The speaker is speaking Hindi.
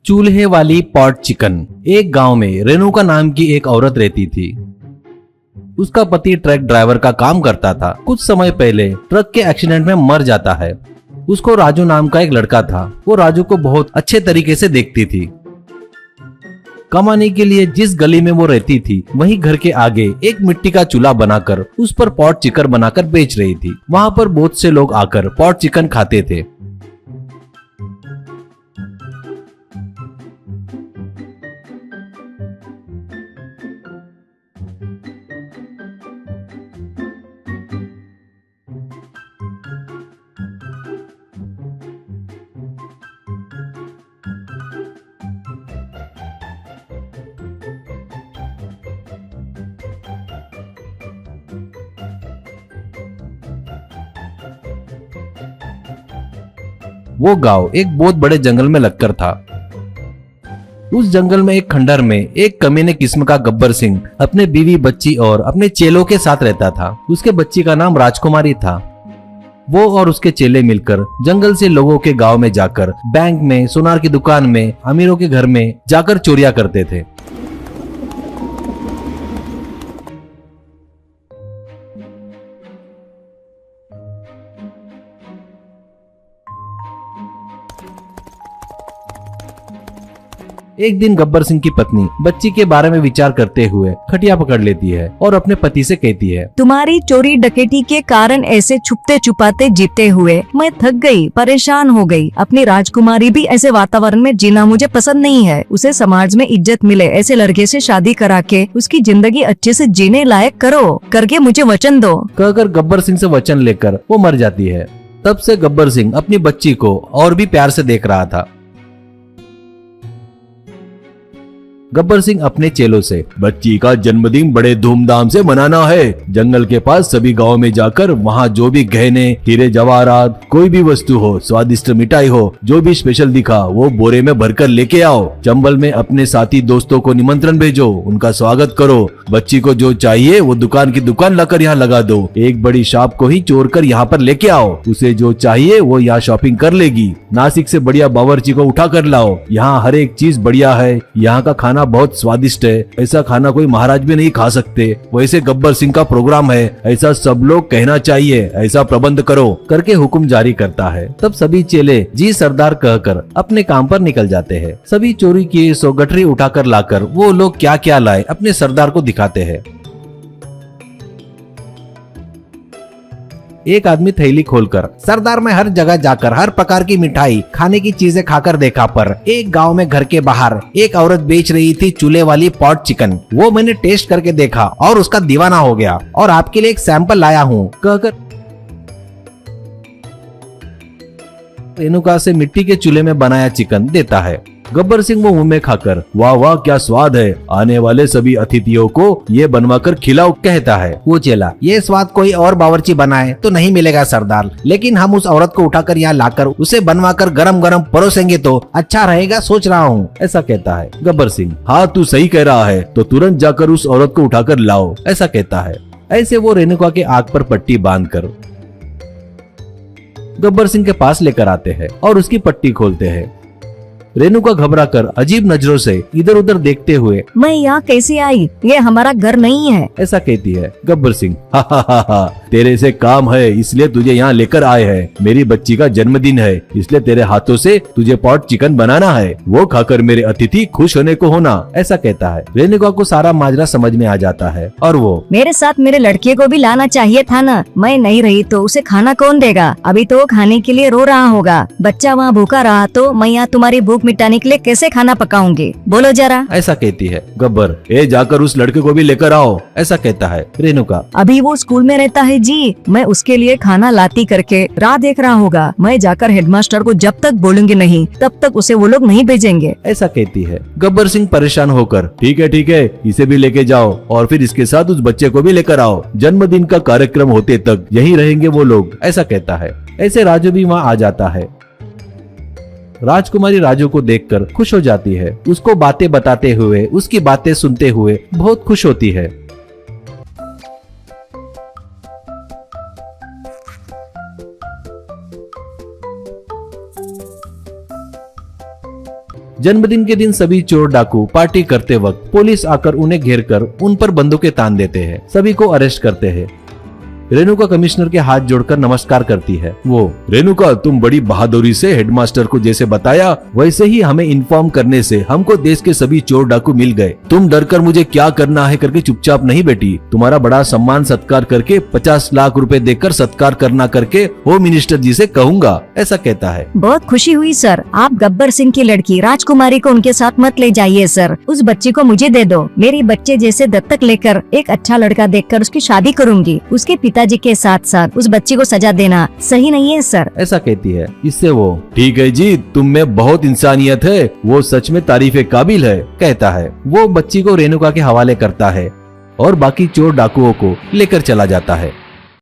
चूल्हे वाली पॉट चिकन। एक गांव में रेणुका नाम की एक औरत रहती थी। उसका पति ट्रक ड्राइवर का काम करता था। कुछ समय पहले ट्रक के एक्सीडेंट में मर जाता है। उसको राजू नाम का एक लड़का था। वो राजू को बहुत अच्छे तरीके से देखती थी। कमाने के लिए जिस गली में वो रहती थी वहीं घर के आगे एक मिट्टी का चूल्हा बनाकर उस पर पॉट चिकन बनाकर बेच रही थी। वहां पर बहुत से लोग आकर पॉट चिकन खाते थे। वो गांव एक बहुत बड़े जंगल में लगकर था। उस जंगल में एक खंडर में एक कमीने किस्म का गब्बर सिंह अपने बीवी बच्ची और अपने चेलों के साथ रहता था। उसके बच्ची का नाम राजकुमारी था। वो और उसके चेले मिलकर जंगल से लोगों के गांव में जाकर बैंक में, सोनार की दुकान में, अमीरों के घर में जाकर चोरियां करते थे। एक दिन गब्बर सिंह की पत्नी बच्ची के बारे में विचार करते हुए खटिया पकड़ लेती है और अपने पति से कहती है, तुम्हारी चोरी डकैती के कारण ऐसे छुपते छुपाते जीते हुए मैं थक गई, परेशान हो गई। अपनी राजकुमारी भी ऐसे वातावरण में जीना मुझे पसंद नहीं है। उसे समाज में इज्जत मिले ऐसे लड़के से शादी करा के उसकी जिंदगी अच्छे से जीने लायक करो, करके मुझे वचन दो। कहकर गब्बर सिंह से वचन लेकर वो मर जाती है। तब से गब्बर सिंह अपनी बच्ची को और भी प्यार से देख रहा था। गब्बर सिंह अपने चेलों से, बच्ची का जन्मदिन बड़े धूमधाम से मनाना है। जंगल के पास सभी गांव में जाकर वहां जो भी गहने, हीरे जवाहरात, कोई भी वस्तु हो, स्वादिष्ट मिठाई हो, जो भी स्पेशल दिखा वो बोरे में भरकर लेके आओ। चंबल में अपने साथी दोस्तों को निमंत्रण भेजो, उनका स्वागत करो। बच्ची को जो चाहिए वो दुकान की दुकान लाकर यहाँ लगा दो। एक बड़ी शॉप को ही चोर कर यहाँ पर लेके आओ। उसे जो चाहिए वो यहाँ शॉपिंग कर लेगी। नासिक से बढ़िया बावर्ची को उठा कर लाओ। यहाँ हर एक चीज बढ़िया है। यहाँ का खाना बहुत स्वादिष्ट है। ऐसा खाना कोई महाराज भी नहीं खा सकते। वैसे गब्बर सिंह का प्रोग्राम है, ऐसा सब लोग कहना चाहिए। ऐसा प्रबंध करो, करके हुक्म जारी करता है। तब सभी चेले जी सरदार कहकर अपने काम पर निकल जाते हैं। सभी चोरी किए सो गठरी उठाकर लाकर वो लोग क्या क्या लाए अपने सरदार को दिखाते हैं। एक आदमी थैली खोलकर, सरदार मैं हर जगह जाकर हर प्रकार की मिठाई, खाने की चीजें खाकर देखा, पर एक गांव में घर के बाहर एक औरत बेच रही थी चूल्हे वाली पॉट चिकन। वो मैंने टेस्ट करके देखा और उसका दीवाना हो गया और आपके लिए एक सैंपल लाया हूँ, कहकर रेणुका से मिट्टी के चूल्हे में बनाया चिकन देता है। गब्बर सिंह वो मुंह में खाकर, वाह वाह क्या स्वाद है, आने वाले सभी अतिथियों को ये बनवाकर खिलाओ, कहता है। वो चेला, ये स्वाद कोई और बावर्ची बनाए तो नहीं मिलेगा सरदार, लेकिन हम उस औरत को उठाकर यहाँ लाकर उसे बनवाकर गरम गरम परोसेंगे तो अच्छा रहेगा, सोच रहा हूँ, ऐसा कहता है। गब्बर सिंह, हाँ तू सही कह रहा है, तो तुरंत जाकर उस औरत को उठाकर लाओ, ऐसा कहता है। ऐसे वो रेणुका के आग पर पट्टी बांधकर गब्बर सिंह के पास लेकर आते हैं और उसकी पट्टी खोलते हैं। रेणुका घबराकर अजीब नजरों से इधर उधर देखते हुए, मैं यहाँ कैसे आई, ये हमारा घर नहीं है, ऐसा कहती है। गब्बर सिंह, हा हा हा हा, तेरे से काम है इसलिए तुझे यहाँ लेकर आए हैं। मेरी बच्ची का जन्मदिन है इसलिए तेरे हाथों से तुझे पॉट चिकन बनाना है, वो खाकर मेरे अतिथि खुश होने को होना, ऐसा कहता है। रेणुका को सारा माजरा समझ में आ जाता है और वो, मेरे साथ मेरे लड़के को भी लाना चाहिए था ना, मैं नहीं रही तो उसे खाना कौन देगा, अभी तो वो खाने के लिए रो रहा होगा, बच्चा वहाँ भूखा रहा तो मैं यहाँ तुम्हारी भूख मिटाने के लिए कैसे खाना पकाऊंगी, बोलो जरा, ऐसा कहती है। गब्बर, ए जाकर उस लड़के को भी लेकर आओ, ऐसा कहता है। रेणुका, अभी वो स्कूल में रहता है जी, मैं उसके लिए खाना लाती करके राह देख रहा होगा, मैं जाकर हेडमास्टर को जब तक बोलूंगी नहीं तब तक उसे वो लोग नहीं भेजेंगे, ऐसा कहती है। गब्बर सिंह परेशान होकर, ठीक है इसे भी लेके जाओ और फिर इसके साथ उस बच्चे को भी लेकर आओ, जन्मदिन का कार्यक्रम होते तक यहीं रहेंगे वो लोग, ऐसा कहता है। ऐसे राजू भी वहाँ आ जाता है। राजकुमारी राजू को देखकर खुश हो जाती है। उसको बातें बताते हुए, उसकी बातें सुनते हुए बहुत खुश होती है। जन्मदिन के दिन सभी चोर डाकू पार्टी करते वक्त पुलिस आकर उन्हें घेर कर उन पर बंदूकें तान देते हैं, सभी को अरेस्ट करते हैं। रेणुका कमिश्नर के हाथ जोड़कर नमस्कार करती है। वो, रेणुका तुम बड़ी बहादुरी से हेडमास्टर को जैसे बताया वैसे ही हमें इन्फॉर्म करने से हमको देश के सभी चोर डाकू मिल गए। तुम डर कर मुझे क्या करना है करके चुपचाप नहीं बैठी, तुम्हारा बड़ा सम्मान सत्कार करके 50 लाख रुपए देकर सत्कार करना करके होम मिनिस्टर जी से कहूँगा, ऐसा कहता है। बहुत खुशी हुई सर। आप गब्बर सिंह की लड़की राजकुमारी को उनके साथ मत ले जाइए सर, उस बच्ची को मुझे दे दो। मेरी बच्चे जैसे दत्तक लेकर एक अच्छा लड़का देखकर उसकी शादी करूंगी। उसके पिताजी के साथ साथ उस बच्ची को सजा देना सही नहीं है सर, ऐसा कहती है। इससे वो, ठीक है जी, तुम में बहुत इंसानियत है, वो सच में तारीफे काबिल है, कहता है। वो बच्ची को रेणुका के हवाले करता है और बाकी चोर डाकुओं को लेकर चला जाता है।